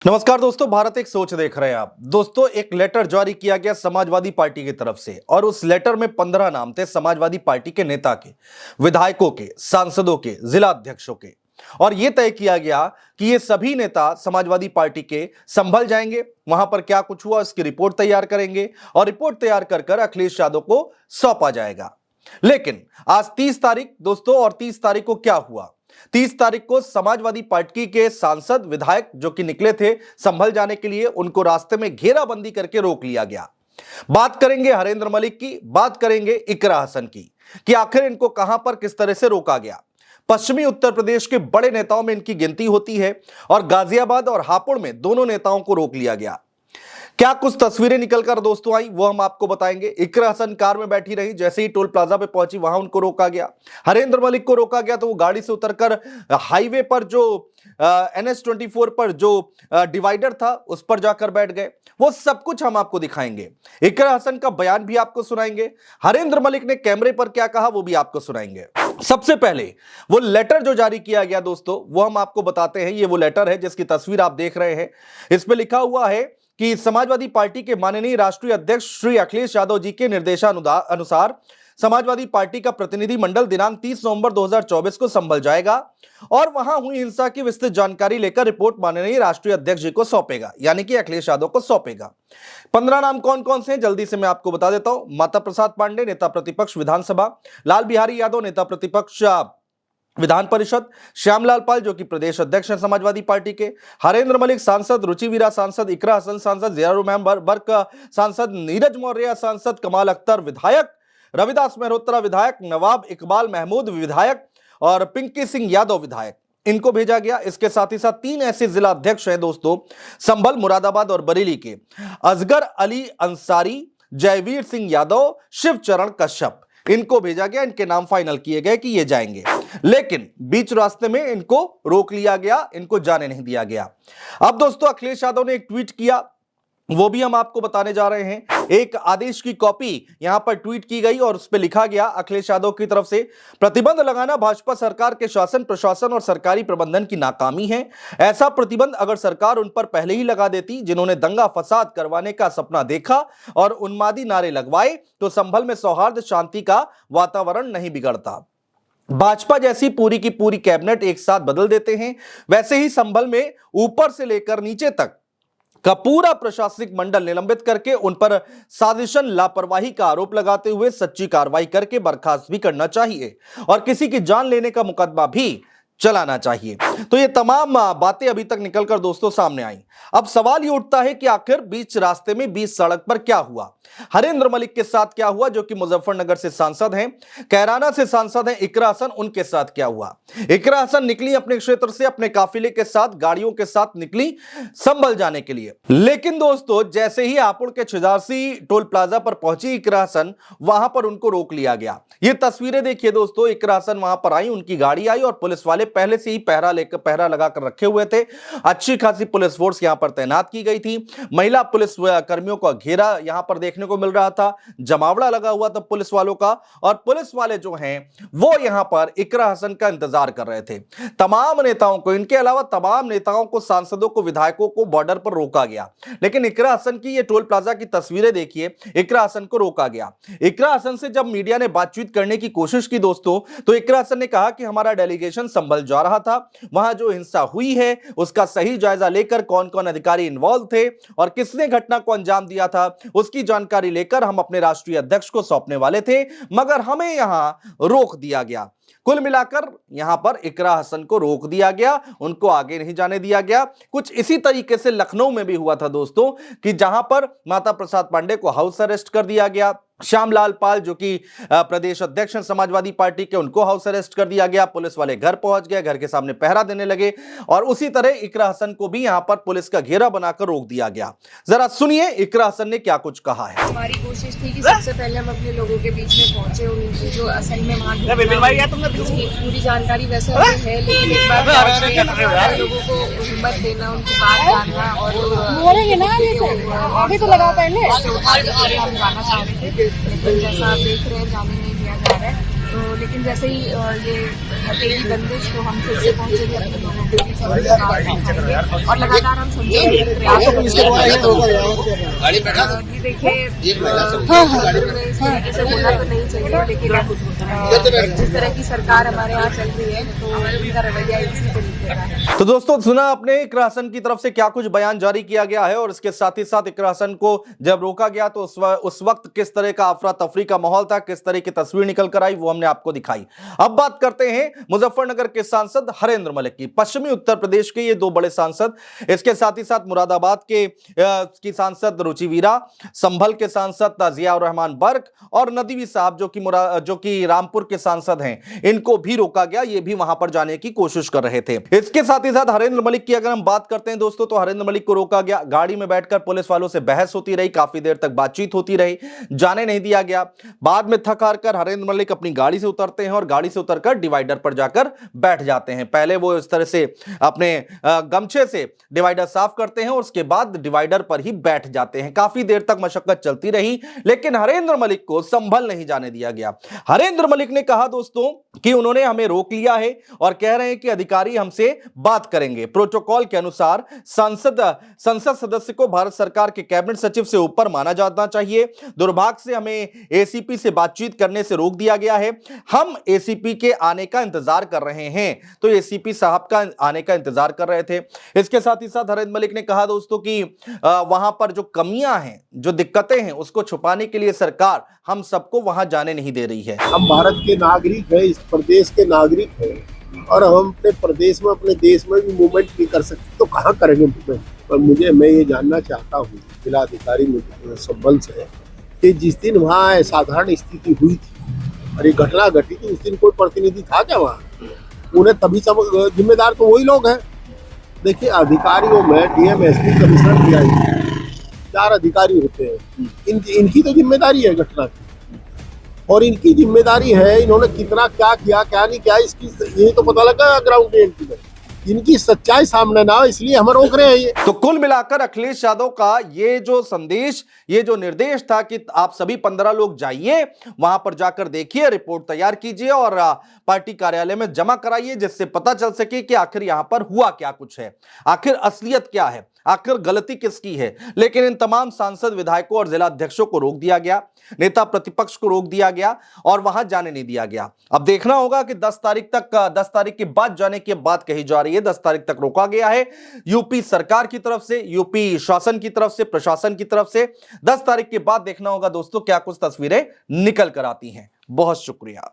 नमस्कार दोस्तों, भारत एक सोच देख रहे हैं आप। दोस्तों, एक लेटर जारी किया गया समाजवादी पार्टी की तरफ से और उस लेटर में 15 नाम थे समाजवादी पार्टी के नेता के, विधायकों के, सांसदों के, जिला अध्यक्षों के। और यह तय किया गया कि ये सभी नेता समाजवादी पार्टी के संभल जाएंगे। वहां पर क्या कुछ हुआ उसकी रिपोर्ट तैयार करेंगे और रिपोर्ट तैयार कर कर अखिलेश यादव को सौंपा जाएगा। लेकिन आज 30 तारीख दोस्तों, और 30 तारीख को क्या हुआ? 30 तारीख को समाजवादी पार्टी के सांसद विधायक जो कि निकले थे संभल जाने के लिए, उनको रास्ते में घेराबंदी करके रोक लिया गया। बात करेंगे हरेंद्र मलिक की, बात करेंगे इकरा हसन की कि आखिर इनको कहां पर किस तरह से रोका गया। पश्चिमी उत्तर प्रदेश के बड़े नेताओं में इनकी गिनती होती है और गाजियाबाद और हापुड़ में दोनों नेताओं को रोक लिया गया। क्या कुछ तस्वीरें निकलकर दोस्तों आई वो हम आपको बताएंगे। इकरा हसन कार में बैठी रही, जैसे ही टोल प्लाजा पे पहुंची वहां उनको रोका गया। हरेंद्र मलिक को रोका गया तो वो गाड़ी से उतरकर हाईवे पर जो NH-24 पर जो डिवाइडर था उस पर जाकर बैठ गए। वो सब कुछ हम आपको दिखाएंगे। इकरा हसन का बयान भी आपको सुनाएंगे। हरेंद्र मलिक ने कैमरे पर क्या कहा वो भी आपको सुनाएंगे। सबसे पहले वो लेटर जो जारी किया गया दोस्तों, वो हम आपको बताते हैं। ये वो लेटर है जिसकी तस्वीर आप देख रहे हैं। इस पे लिखा हुआ है कि समाजवादी पार्टी के माननीय राष्ट्रीय अध्यक्ष श्री अखिलेश यादव जी के निर्देशानुसार समाजवादी पार्टी का प्रतिनिधि मंडल दिनांक 30 नवंबर 2024 को संभल जाएगा और वहां हुई हिंसा की विस्तृत जानकारी लेकर रिपोर्ट माननीय राष्ट्रीय अध्यक्ष जी को सौंपेगा, यानी कि अखिलेश यादव को सौंपेगा। 15 नाम कौन कौन से हैं जल्दी से मैं आपको बता देता हूं। माता प्रसाद पांडे, नेता प्रतिपक्ष विधानसभा; लाल बिहारी यादव, नेता प्रतिपक्ष विधान परिषद; श्यामलाल पाल जो कि प्रदेश अध्यक्ष हैं समाजवादी पार्टी के; हरेंद्र मलिक सांसद; रुचिवीरा सांसद; इकरा हसन सांसद; जियाउर बर्क सांसद; नीरज मौर्य सांसद; कमाल अख्तर विधायक; रविदास मेहरोत्रा विधायक; नवाब इकबाल महमूद विधायक और पिंकी सिंह यादव विधायक। इनको भेजा गया। इसके साथ ही साथ 3 ऐसे जिला अध्यक्ष हैं दोस्तों संभल, मुरादाबाद और बरेली के: असगर अली अंसारी, जयवीर सिंह यादव, शिवचरण कश्यप। इनको भेजा गया। इनके नाम फाइनल किए गए कि ये जाएंगे, लेकिन बीच रास्ते में इनको रोक लिया गया, इनको जाने नहीं दिया गया। अब दोस्तों अखिलेश यादव ने एक ट्वीट किया, वो भी हम आपको बताने जा रहे हैं। एक आदेश की कॉपी यहां पर ट्वीट की गई और उस पर लिखा गया अखिलेश यादव की तरफ से: प्रतिबंध लगाना भाजपा सरकार के शासन, प्रशासन और सरकारी प्रबंधन की नाकामी है। ऐसा प्रतिबंध अगर सरकार उन पर पहले ही लगा देती जिन्होंने दंगा फसाद करवाने का सपना देखा और उन्मादी नारे लगवाए, तो संभल में सौहार्द शांति का वातावरण नहीं बिगड़ता। भाजपा जैसी पूरी की पूरी कैबिनेट एक साथ बदल देते हैं, वैसे ही संभल में ऊपर से लेकर नीचे तक का पूरा प्रशासनिक मंडल निलंबित करके उन पर साजिशन, लापरवाही का आरोप लगाते हुए सच्ची कार्रवाई करके बर्खास्त भी करना चाहिए और किसी की जान लेने का मुकदमा भी चलाना चाहिए। तो ये तमाम बातें अभी तक निकलकर दोस्तों सामने आई। अब सवाल ये उठता है कि आखिर बीच रास्ते में, बीच सड़क पर क्या हुआ? हरेंद्र मलिक के साथ क्या हुआ जो कि मुजफ्फरनगर से सांसद हैं, कैराना से सांसद हैं इकरा हसन, उनके साथ क्या हुआ? इकरा हसन निकली अपने क्षेत्र से अपने काफिले के साथ, गाड़ियों के साथ निकली संभल जाने के लिए। लेकिन दोस्तों जैसे ही हापुड़ के छिजारसी टोल प्लाजा पर पहुंची इकरा हसन, वहां पर उनको रोक लिया गया। ये तस्वीरें देखिए दोस्तों, इकरा हसन वहां पर आई, उनकी गाड़ी आई और पुलिस वाले पहले से ही पहरा लगाकर रखे हुए थे। अच्छी खासी पुलिस फोर्स यहां पर तैनात की गई थी। महिला पुलिस कर्मियों का घेरा यहां पर देखने को मिल रहा था, जमावड़ा लगा हुआ था पुलिस वालों का, और पुलिस वाले जो हैं वो यहां पर इकरा हसन का इंतजार कर रहे थे। तमाम नेताओं को, इनके अलावा तमाम नेताओं को, सांसदों को, विधायकों को बॉर्डर पर रोका गया। लेकिन इकरा हसन की ये टोल प्लाजा की तस्वीरें देखिए, इकरा हसन को रोका गया। इकरा हसन से जब मीडिया ने बातचीत करने की कोशिश की दोस्तों, तो इकरा हसन ने कहा कि हमारा डेलीगेशन संभल जा रहा था, वहां जो हिंसा हुई है उसका सही जायजा लेकर कौन कौन अधिकारी इन्वॉल्व थे और किसने घटना को अंजाम दिया था उसकी जानकारी लेकर हम अपने राष्ट्रीय अध्यक्ष को सौंपने वाले थे, मगर हमें यहां रोक दिया गया। कुल मिलाकर यहां पर इकरा हसन को रोक दिया गया, उनको आगे नहीं जाने दिया गया। कुछ इसी तरीके से लखनऊ में भी हुआ था दोस्तों, कि जहां पर माता प्रसाद पांडे को हाउस अरेस्ट कर दिया गया, श्यामलाल पाल जो कि प्रदेश अध्यक्ष हैं समाजवादी पार्टी के, उनको हाउस अरेस्ट कर दिया गया। पुलिस वाले घर पहुंच गए, घर के सामने पहरा देने लगे और उसी तरह इकरा हसन को भी यहां पर पुलिस का घेरा बनाकर रोक दिया गया। जरा सुनिए इकरा हसन ने क्या कुछ कहा है। हमारी कोशिश थी कि सबसे पहले हम अपने लोगों के बीच में पहुंचे, उनकी जो असल में वहां उसकी पूरी जानकारी वैसे हमें है, लेकिन एक बार लोगों को हिम्मत देना, उनकी बात जानना और बोलेंगे ना आगे तो लगाओ पहले हम जाना चाह रहे थे, लेकिन जैसा आप देख रहे हैं जाने नहीं दिया जा रहा है। तो लेकिन जैसे ही ये हटेगी बंदिश तो हम फिर से पहुंचेंगे अपने लोगों के बीच और उनसे बात दिखाएंगे और लगातार हम समझेंगे ये देखिए इस तरीके से बोलना तो नहीं चाहिए, लेकिन जिस तरह की सरकार हमारे यहाँ चल रही है तो उनका रवैया इसी तरीके का है। तो दोस्तों सुना आपने इकरा हसन की तरफ से क्या कुछ बयान जारी किया गया है और इसके साथ ही साथ इकरा हसन को जब रोका गया तो उस वक्त किस तरह का अफरा तफरी का माहौल था, किस तरह की तस्वीर निकल कर आई वो हमने आपको दिखाई। अब बात करते हैं मुजफ्फरनगर के सांसद हरेंद्र मलिक की। पश्चिमी उत्तर प्रदेश के ये दो बड़े सांसद, इसके साथ ही साथ मुरादाबाद के की सांसद रुचि वीरा, संभल के सांसद जियाउर रहमान बर्क और नदवी साहब जो कि रामपुर के सांसद हैं, इनको भी रोका गया। ये भी वहां पर जाने की कोशिश कर रहे थे। इसके साथ ही साथ हरेंद्र मलिक की अगर हम बात करते हैं दोस्तों, तो हरेंद्र मलिक को रोका गया। गाड़ी में बैठकर पुलिस वालों से बहस होती रही, काफी देर तक बातचीत होती रही, जाने नहीं दिया गया। बाद में थक हार कर हरेंद्र मलिक अपनी गाड़ी से उतरते हैं और गाड़ी से उतरकर डिवाइडर पर जाकर बैठ जाते हैं। पहले वो इस तरह से अपने गमछे से डिवाइडर साफ करते हैं और उसके बाद डिवाइडर पर ही बैठ जाते हैं। काफी देर तक मशक्कत चलती रही, लेकिन हरेंद्र मलिक को संभल नहीं जाने दिया गया। हरेंद्र मलिक ने कहा दोस्तों कि उन्होंने हमें रोक लिया है और कह रहे हैं कि अधिकारी हमसे बात करेंगे। प्रोटोकॉल के अनुसार संसद सदस्य को भारत सरकार के कैबिनेट सचिव से ऊपर माना जाना चाहिए। दुर्भाग्य से हमें एसीपी से बातचीत करने से रोक दिया गया है। हम एसीपी के आने का इंतजार कर रहे हैं। तो एसीपी साहब का आने का इंतजार कर रहे थे। इसके साथ ही साथ हरेंद्र मलिक ने कहा दोस्तों कि वहां पर जो कमियां हैं, जो दिक्कतें हैं, उसको छुपाने के लिए सरकार हम सबको वहां जाने नहीं दे रही है। हम भारत के नागरिक हैं, इस प्रदेश के नागरिक हैं और हम अपने प्रदेश में, अपने देश में भी मूवमेंट नहीं कर सकते तो कहाँ करेंगे मूवमेंट। पर मैं ये जानना चाहता हूँ जिलाधिकारी संभल से कि जिस दिन वहाँ साधारण स्थिति हुई थी और ये घटना घटी थी, उस दिन कोई प्रतिनिधि था क्या वहाँ? उन्हें तभी जिम्मेदार तो वही लोग हैं। देखिए अधिकारियों में डीएम, एसपी, कमिश्नर, डीआई 4 अधिकारी होते हैं। इनकी तो जिम्मेदारी है घटना की और इनकी जिम्मेदारी है इन्होंने कितना क्या किया क्या नहीं किया, इसकी ये तो पता लगा ग्राउंड रियलिटी में। इनकी सच्चाई सामने ना, इसलिए हम रोक रहे हैं ये। तो कुल मिलाकर अखिलेश यादव का ये जो संदेश, ये जो निर्देश था कि आप सभी 15 लोग जाइए, वहां पर जाकर देखिए, रिपोर्ट तैयार कीजिए और पार्टी कार्यालय में जमा कराइए, जिससे पता चल सके कि आखिर यहां पर हुआ क्या कुछ है, आखिर असलियत क्या है, आखिर गलती किसकी है। लेकिन इन तमाम सांसद, विधायकों और जिला अध्यक्षों को रोक दिया गया, नेता प्रतिपक्ष को रोक दिया गया और वहां जाने नहीं दिया गया। अब देखना होगा कि 10 तारीख के बाद जाने की बात कही जा रही है। 10 तारीख तक रोका गया है यूपी सरकार की तरफ से, यूपी शासन की तरफ से, प्रशासन की तरफ से। 10 तारीख के बाद देखना होगा दोस्तों क्या कुछ तस्वीरें निकल कर आती हैं। बहुत शुक्रिया।